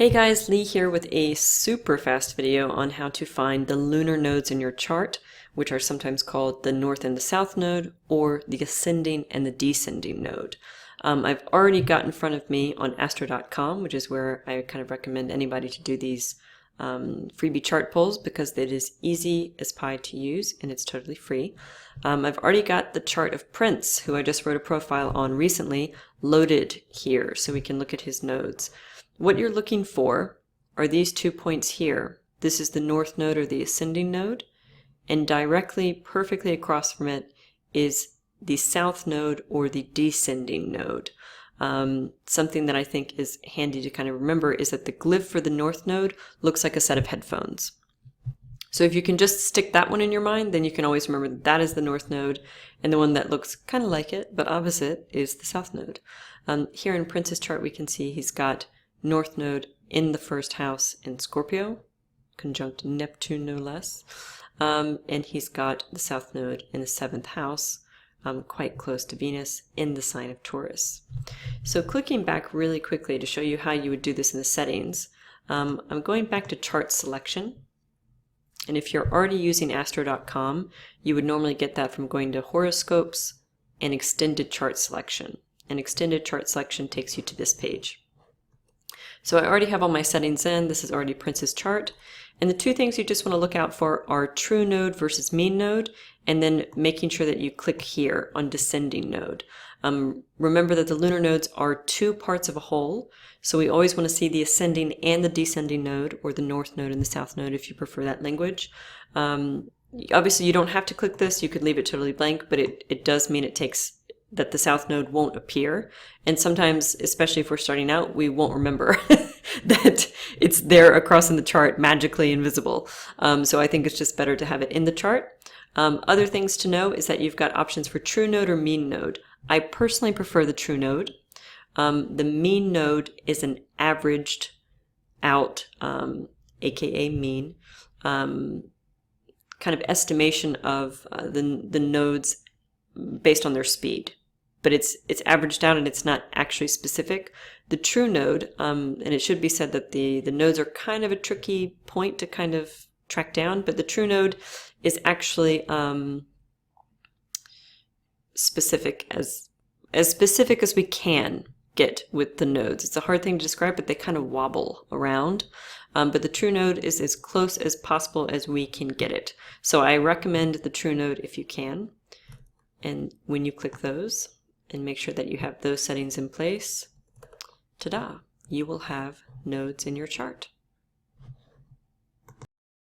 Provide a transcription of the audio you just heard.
Hey guys, Lee here with a super fast video on how to find the lunar nodes in your chart, which are sometimes called the north and the south node, or the ascending and the descending node. I've already got in front of me on astro.com, which is where I kind of recommend anybody to do these freebie chart pulls because it is easy as pie to use and it's totally free. I've already got the chart of Prince, who I just wrote a profile on recently, loaded here so we can look at his nodes. What you're looking for are these 2 points here. This is the north node or the ascending node, and directly, perfectly across from it is the south node or the descending node. Something that I think is handy to kind of remember is that the glyph for the north node looks like a set of headphones. So if you can just stick that one in your mind, then you can always remember that is the north node, and the one that looks kind of like it, but opposite, is the south node. Here in Prince's chart we can see he's got north node in the first house in Scorpio, conjunct Neptune no less, and he's got the south node in the 7th house, quite close to Venus, in the sign of Taurus. So clicking back really quickly to show you how you would do this in the settings, I'm going back to chart selection, and if you're already using astro.com, you would normally get that from going to horoscopes and extended chart selection, and extended chart selection takes you to this page. So I already have all my settings in. This is already Prince's chart. And the two things you just want to look out for are true node versus mean node, and then making sure that you click here on descending node. Remember that the lunar nodes are two parts of a whole, so we always want to see the ascending and the descending node, or the north node and the south node if you prefer that language. Obviously you don't have to click this, you could leave it totally blank, but it does mean it takes that the south node won't appear, and sometimes, especially if we're starting out, we won't remember that it's there across in the chart, magically invisible. So I think it's just better to have it in the chart. Other things to know is that you've got options for true node or mean node. I personally prefer the true node. The mean node is an averaged out, aka mean, kind of estimation of the nodes based on their speed. But it's averaged out and it's not actually specific. The true node, and it should be said that the nodes are kind of a tricky point to kind of track down, but the true node is actually specific as specific as we can get with the nodes. It's a hard thing to describe, but they kind of wobble around. But the true node is as close as possible as we can get it. So I recommend the true node if you can. And when you click those, and make sure that you have those settings in place, ta-da, you will have nodes in your chart.